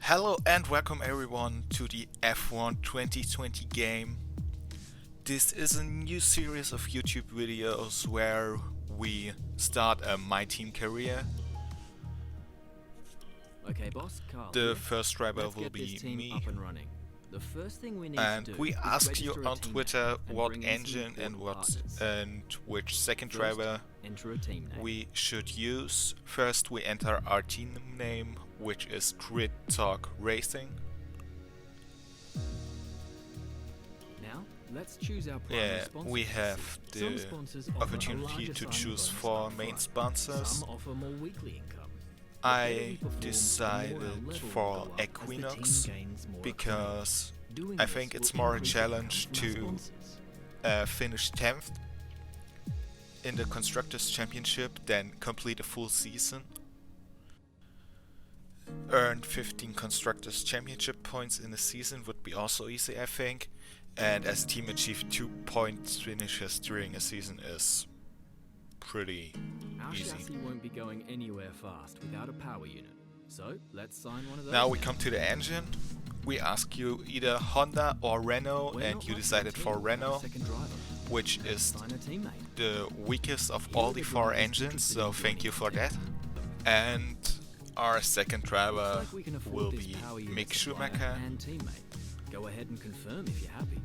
Hello and welcome everyone to the F1 2020 game. This is a new series of YouTube videos where we start a My Team career. Okay, boss, Carl. The first driver Let's will get this be team me. Up and running. The first thing we need And to do we is asked you register a on team Twitter name and what bring in some engine and important partners. which second First, driver enter a team name. we should use. First we enter our team name, which is GridTalk Racing. Now, let's choose our primary sponsors. We have Some the sponsors offer a opportunity larger to signing choose bonus 4 upfront. main sponsors. Some offer more weekly income. The better we I perform, the more decided our level will for go up as the Equinox team gains more because acclaim. Doing I this think it's will more a increase challenge income from our to sponsors. finish 10th in the Constructors' Championship than complete a full season. Earn 15 Constructors' Championship points in a season would be also easy, I think. And as a team achieve 2 points finishes during a season is pretty Our easy. chassis won't be going anywhere fast without a power unit. So, let's sign one of those. Now we come to the engine. We ask you either Honda or Renault, We're and not you much of a decided team for without a Renault, second driver. which Let's is sign a teammate. the weakest of Here all are the the 4 drivers engines, interested so in thank joining you the for team. that. And our second driver Looks like we can afford will this be power unit Mick supplier Schumacher. and teammate. Go ahead and confirm if you're happy.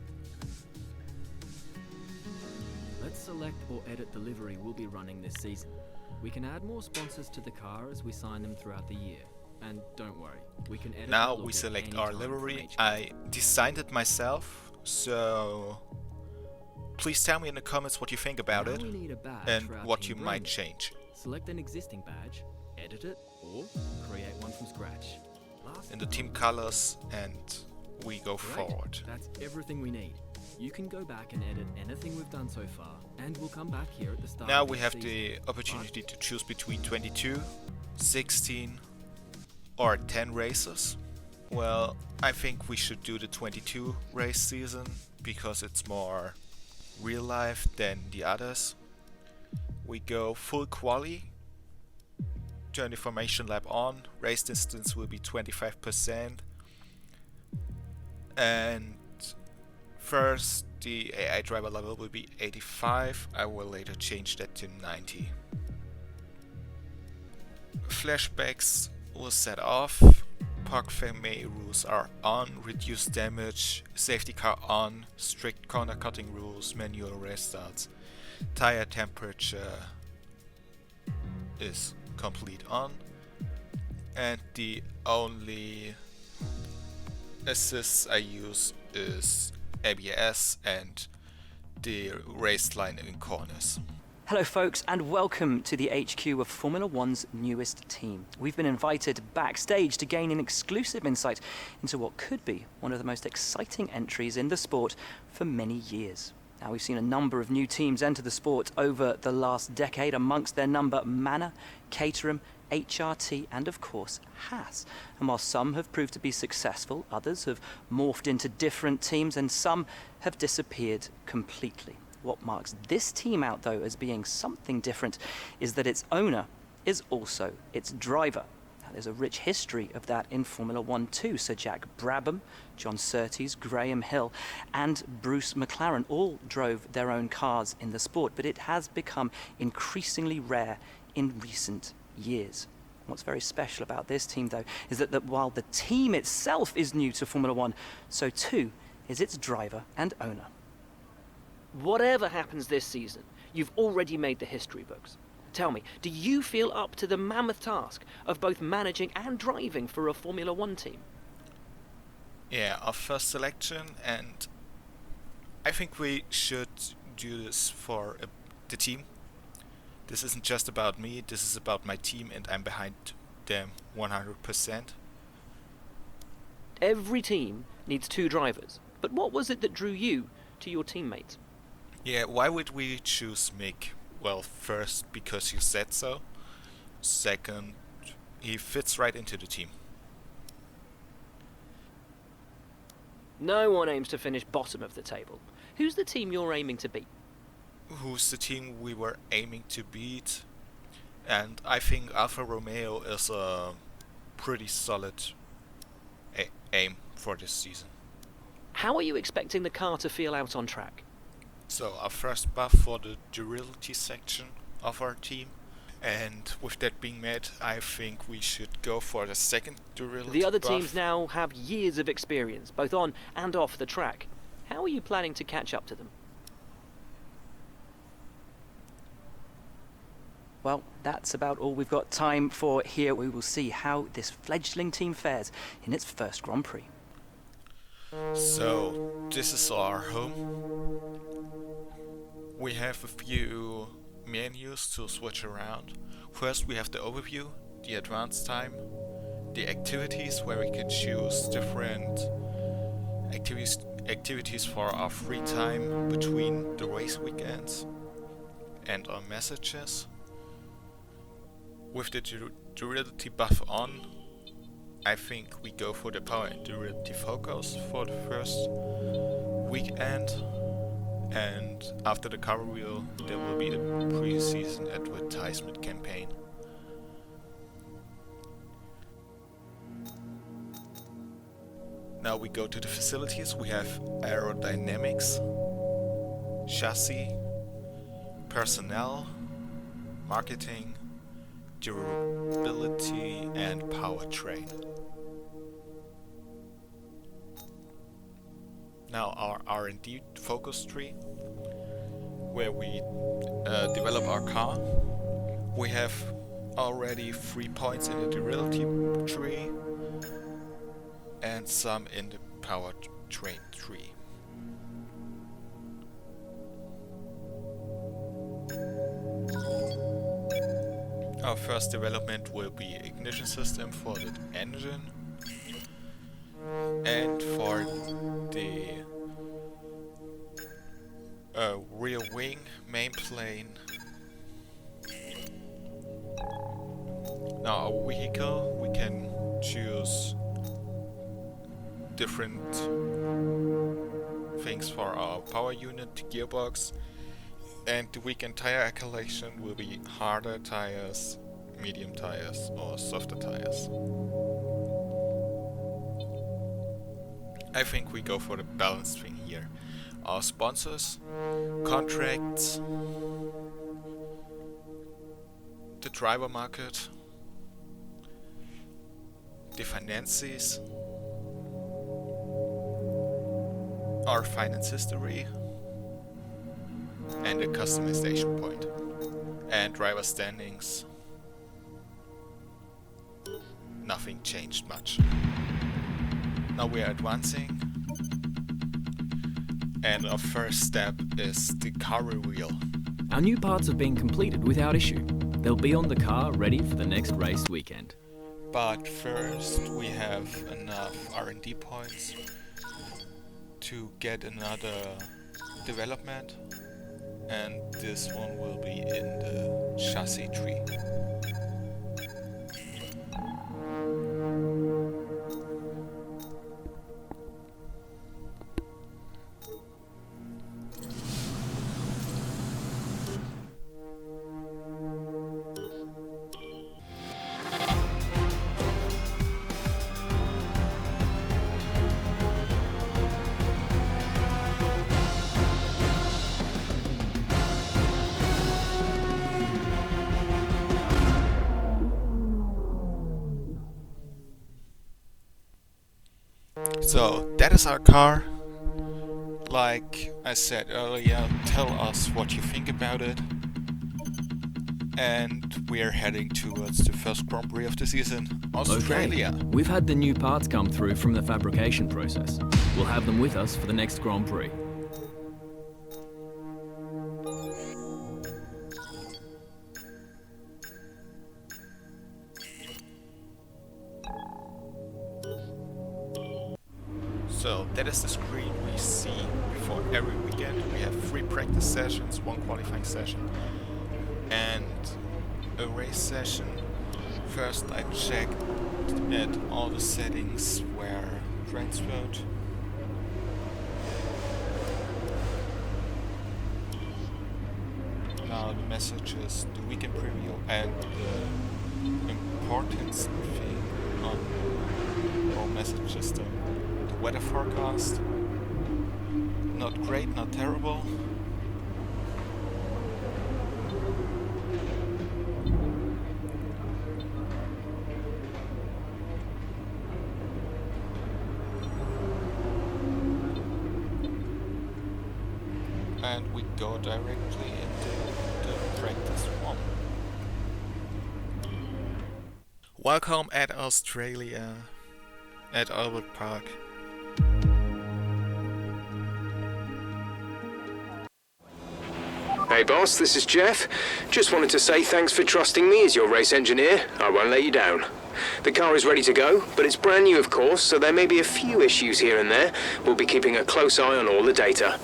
Let's select or edit the livery we'll be running this season. We can add more sponsors to the car as we sign them throughout the year. And don't worry, we can edit Now the we look at select any our time from livery. HQ. I designed it myself, so please tell me in the comments what you think about Now it we need a badge and for our what team you might branding. change. Select an existing badge, edit it, or create one from scratch. Last In the team colors, and we go Great. forward. That's everything we need. You can go back and edit anything we've done so far, and we'll come back here at the start. Now of we each have season. the opportunity to choose between 22, 16 or 10 races. Well, I think we should do the 22 race season because it's more real life than the others. We go full quali, turn the formation lap on, race distance will be 25%, and first the AI driver level will be 85. I will later change that to 90. Flashbacks will set off. Park Fermé rules are on. Reduced damage. Safety car on. Strict corner cutting rules. Manual restarts. Tire temperature is complete on. And the only assists I use is ABS and the race line in corners. Hello folks and welcome to the HQ of Formula One's newest team. We've been invited backstage to gain an exclusive insight into what could be one of the most exciting entries in the sport for many years. Now we've seen a number of new teams enter the sport over the last decade, amongst their number Manor, Caterham, HRT and of course Haas. And while some have proved to be successful, others have morphed into different teams and some have disappeared completely. What marks this team out, though, as being something different is that its owner is also its driver. Now, there's a rich history of that in Formula One too. Sir Jack Brabham, John Surtees, Graham Hill and Bruce McLaren all drove their own cars in the sport, but it has become increasingly rare in recent years. What's very special about this team, though, is that while the team itself is new to Formula One, so too is its driver and owner. Whatever happens this season, you've already made the history books. Tell me, do you feel up to the mammoth task of both managing and driving for a Formula One team? Yeah, our first selection, and I think we should do this for the team. This isn't just about me, this is about my team, and I'm behind them 100%. Every team needs 2 drivers, but what was it that drew you to your teammates? Yeah, why would we choose Mick? Well, first, because you said so. Second, he fits right into the team. No one aims to finish bottom of the table. Who's the team you're aiming to beat? Who's the team we were aiming to beat? And I think Alfa Romeo is a pretty solid aim for this season. How are you expecting the car to feel out on track? So our first buff for the durability section of our team. And with that being made, I think we should go for the second durability The other buff. teams now have years of experience, both on and off the track. How are you planning to catch up to them? Well, that's about all we've got time for here. We will see how this fledgling team fares in its first Grand Prix. So, this is our home. We have a few menus to switch around. First we have the overview, the advanced time, the activities where we can choose different activities for our free time between the race weekends, and our messages. With the durability buff on, I think we go for the power and durability focus for the first weekend, and after the car reveal there will be a pre-season advertisement campaign. Now we go to the facilities. We have aerodynamics, chassis, personnel, marketing, durability and powertrain. Now our R&D focus tree, where we develop our car. We have already 3 points in the durability tree and some in the powertrain tree. Our first development will be ignition system for the engine, and for the rear wing, main plane. Now our vehicle, we can choose different things for our power unit, gearbox, and the weekend tire allocation will be harder tires, medium tires or softer tires. I think we go for the balanced thing here. Our sponsors, contracts, the driver market, the finances, our finance history, and the customization point, and driver standings. Nothing changed much. Now we are advancing, and our first step is the car reveal. Our new parts have been completed without issue. They'll be on the car ready for the next race weekend. But first we have enough R&D points to get another development, and this one will be in the chassis tree. So that is our car. Like I said earlier, tell us what you think about it. And we're heading towards the first Grand Prix of the season, Australia. Okay. We've had the new parts come through from the fabrication process. We'll have them with us for the next Grand Prix. So that is the screen we see before every weekend. We have 3 practice sessions, 1 qualifying session, and a race session. First I checked at all the settings were transferred. Now the messages, the weekend preview, and the importance thing on home message system. The weather forecast. Not great, not terrible. And we go directly into the practice one. Welcome at Australia, at Albert Park. Hey boss, this is Jeff. Just wanted to say thanks for trusting me as your race engineer. I won't let you down. The car is ready to go, but it's brand new of course, so there may be a few issues here and there. We'll be keeping a close eye on all the data.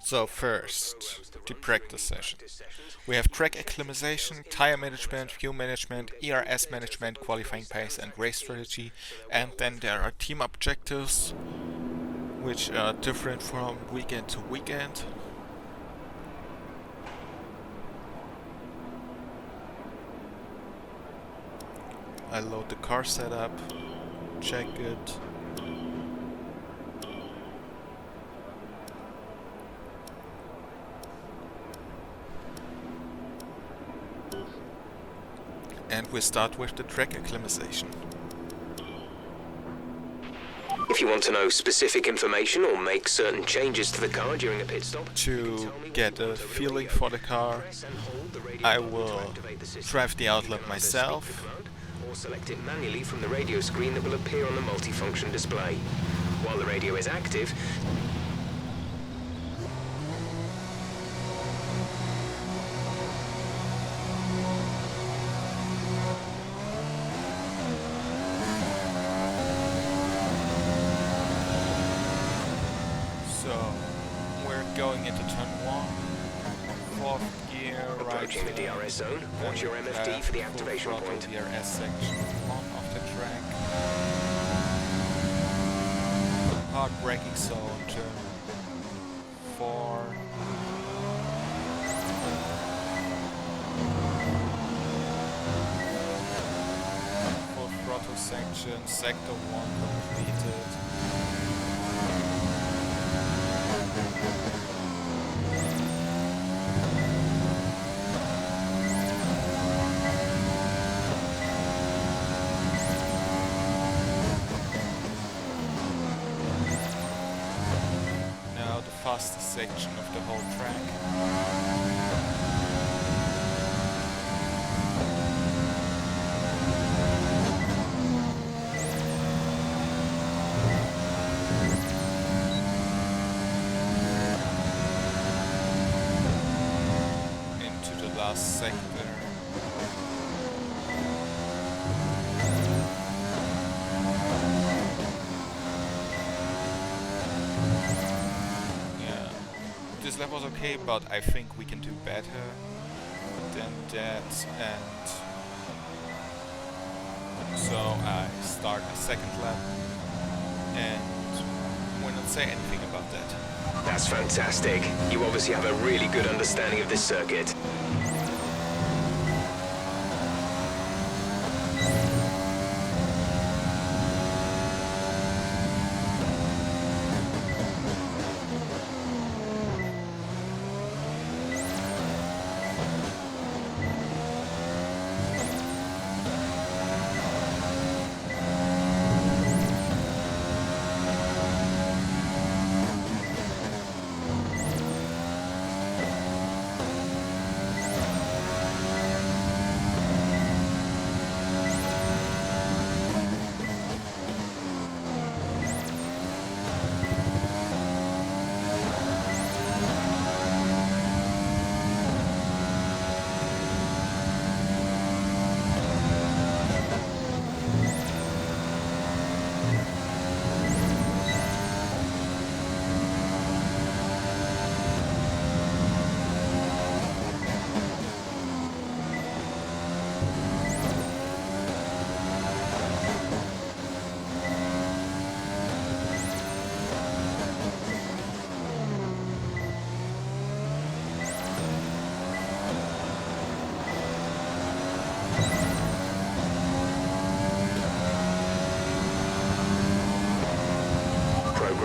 So first, the practice session. We have track acclimatization, tire management, fuel management, ERS management, qualifying pace and race strategy, and then there are team objectives, which are different from weekend to weekend. I load the car setup, check it. And we start with the track acclimatization. If you want to know specific information or make certain changes to the car during a pit stop, to get a feeling for the car, I will drive the outlet myself. or select it manually from the radio screen that will appear on the multifunction display. While the radio is active, So we're going into turn 1, 4th gear, right approaching the DRS zone, watch your MFD for the activation point. DRS section 1 of the track. Hard braking zone, turn 4. Full throttle section, sector 1 completed. Now the fastest section of the whole track. Into the last sector. Yeah, this lap was okay, but I think we can do better than that, and so I start a second lap and will not say anything about that. That's fantastic. You obviously have a really good understanding of this circuit.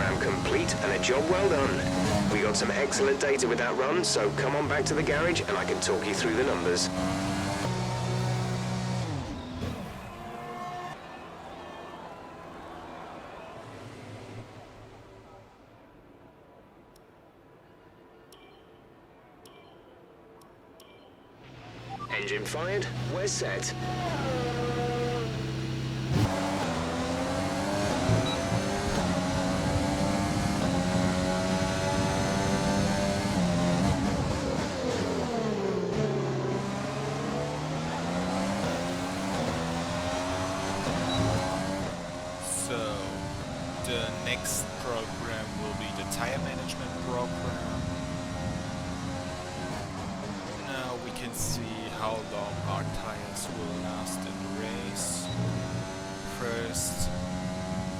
program complete and a job well done. We got some excellent data with that run, so come on back to the garage and I can talk you through the numbers. Engine fired, we're set. So, the next program will be the tire management program. Now we can see how long our tires will last in the race. First,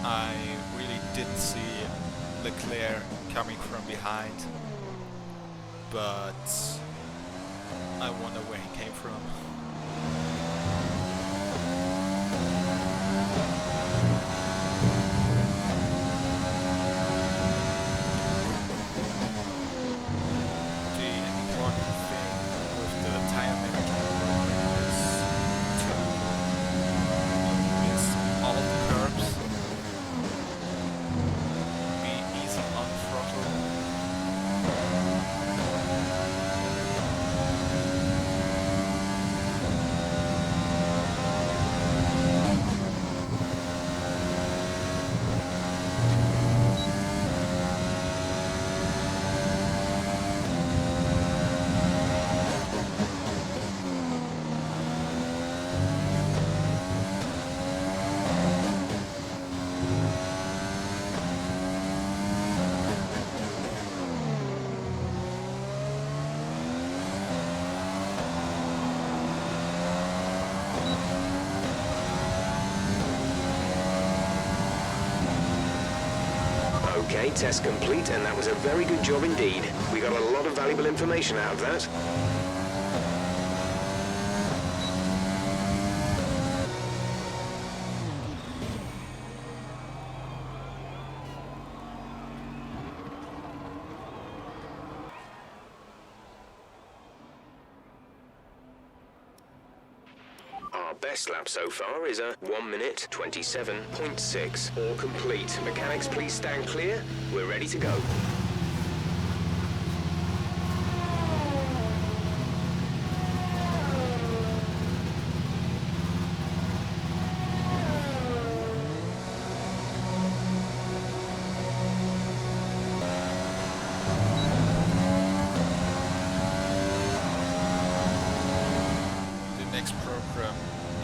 I really didn't see Leclerc coming from behind, but I wonder where he came from. Okay, test complete, and that was a very good job indeed. We got a lot of valuable information out of that. Our best lap so far is a 1 minute 27.6, all complete. Mechanics, please stand clear. We're ready to go.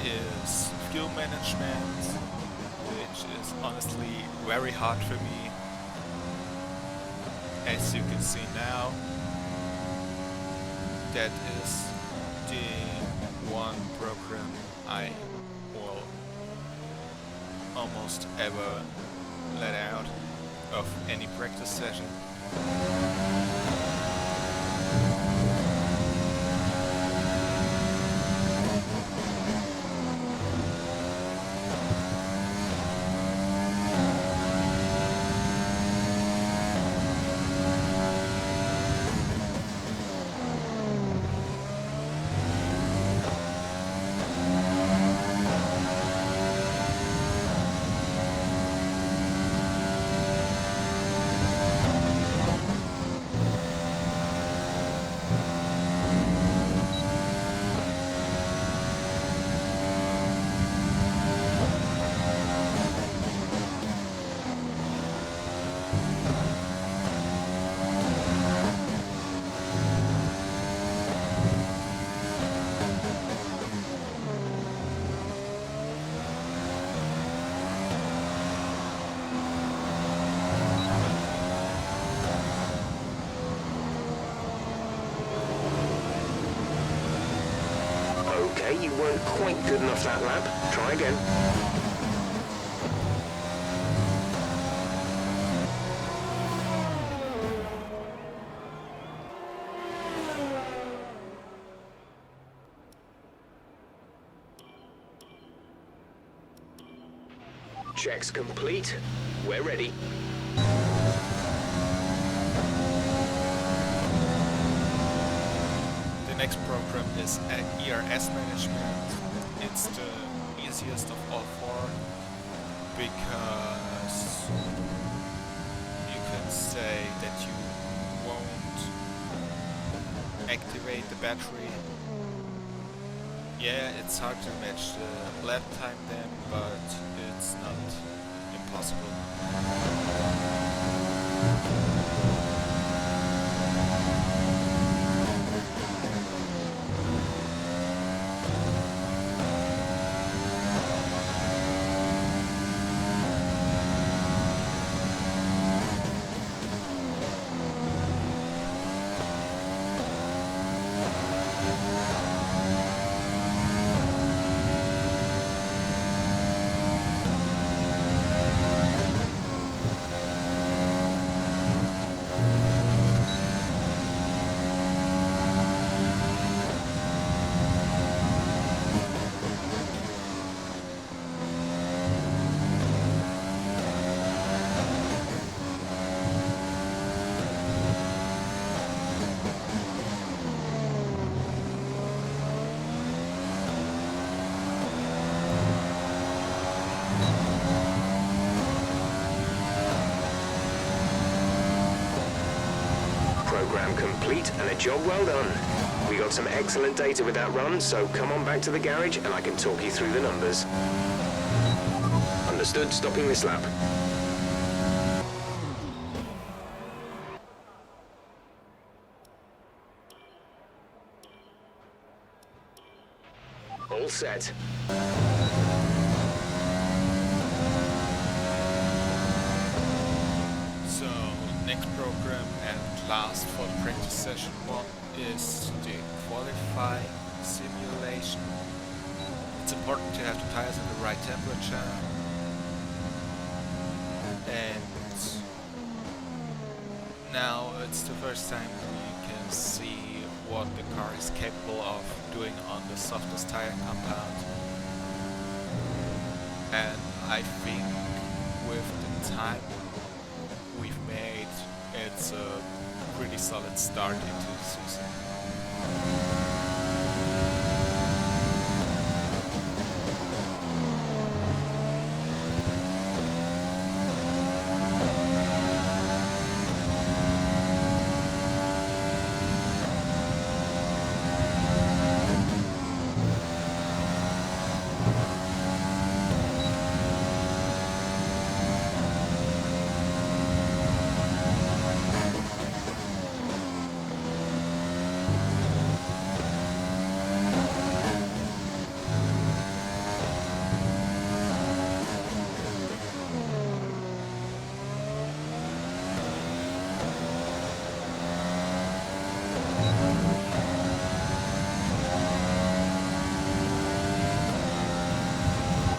Is fuel management, which is honestly very hard for me. As you can see now, that is the one program I will almost ever let out of any practice session. Okay, you weren't quite good enough that lap. Try again. Checks complete. We're ready. next program is ERS management. It's the easiest of all four because you can say that you won't activate the battery. Yeah, it's hard to match the lap time then, but it's not impossible. Program complete and a job well done. We got some excellent data with that run, so come on back to the garage and I can talk you through the numbers. Understood, stopping this lap. All set. So, next program and last for the practice session 1 is the qualifying simulation. It's important to have the tires in the right temperature, and now it's the first time we can see what the car is capable of doing on the softest tire compound. And I think with the time we've made, it's a pretty solid start into the season.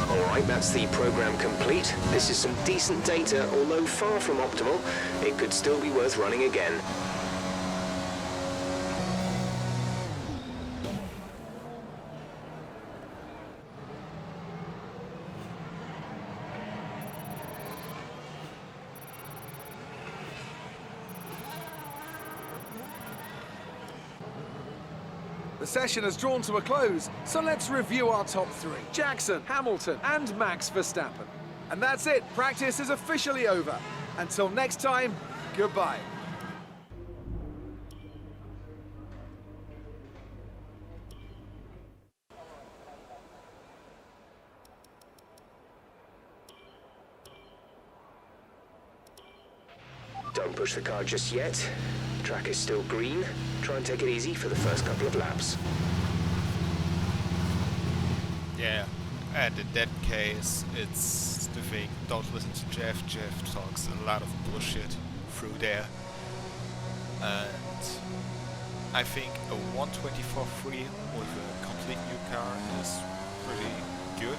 Alright, that's the program complete. This is some decent data, although far from optimal. It could still be worth running again. The session has drawn to a close, so let's review our top three. Jackson, Hamilton, and Max Verstappen. And that's it. Practice is officially over. Until next time, goodbye. Don't push the car just yet. Track is still green. Try and take it easy for the first couple of laps. Yeah, and in that case, it's the thing, don't listen to Jeff. Jeff talks a lot of bullshit through there. And I think a 124.3 with a complete new car is pretty good.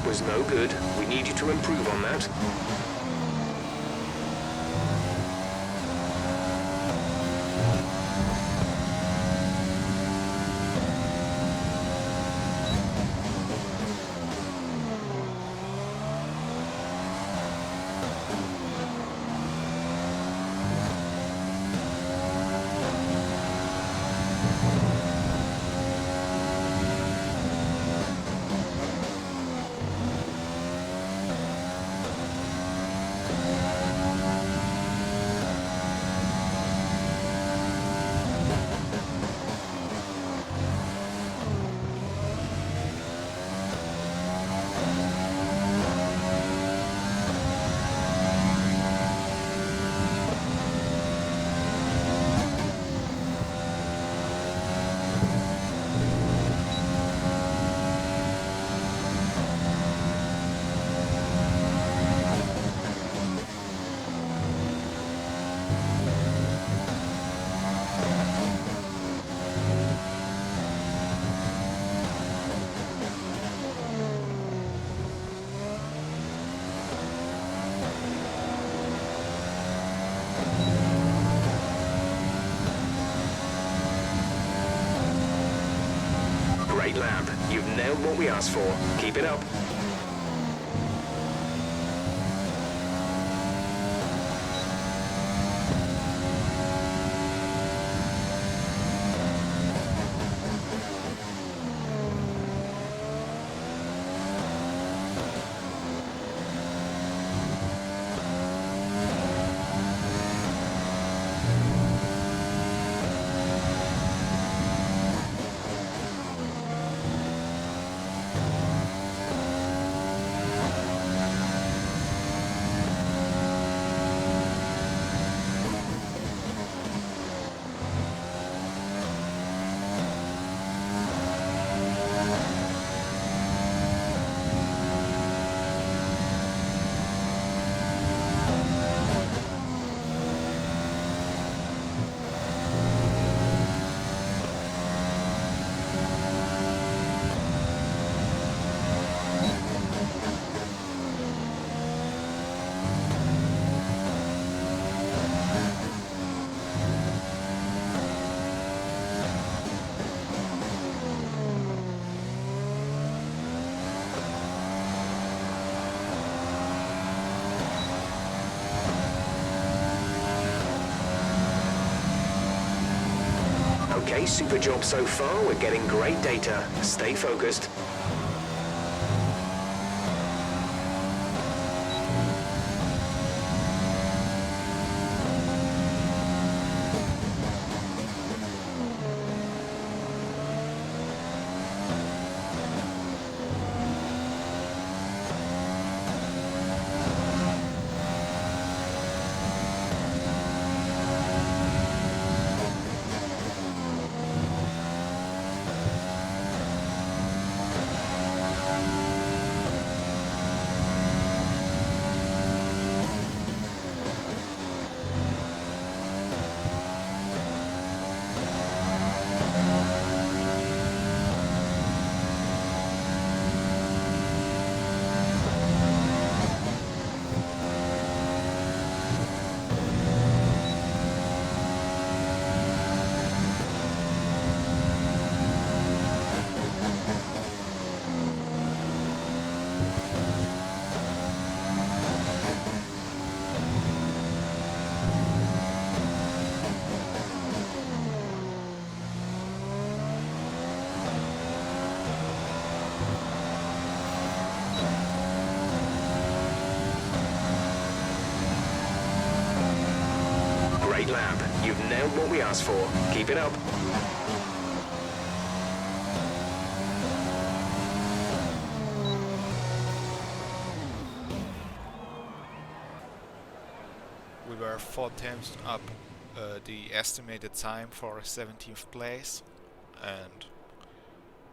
was no good. We need you to improve on that. Great lap. You've nailed what we asked for. Keep it up. Okay, super job so far. We're getting great data. Stay focused. Great lap. You've nailed what we asked for. Keep it up. We were 4 times up the estimated time for 17th place, and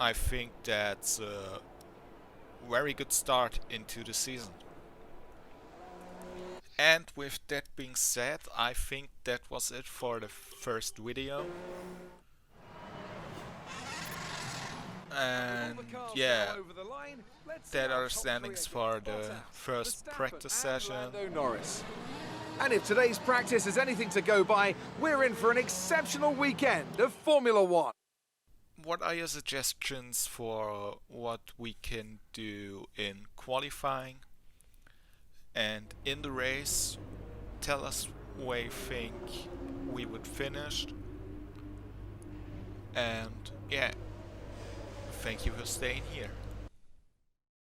I think that's a very good start into the season. And with that being said, I think that was it for the first video. And yeah, that are standings for the first practice session. Norris. And if today's practice is anything to go by, we're in for an exceptional weekend of Formula One. What are your suggestions for what we can do in qualifying and in the race? Tell us where you think we would finish. And yeah, thank you for staying here.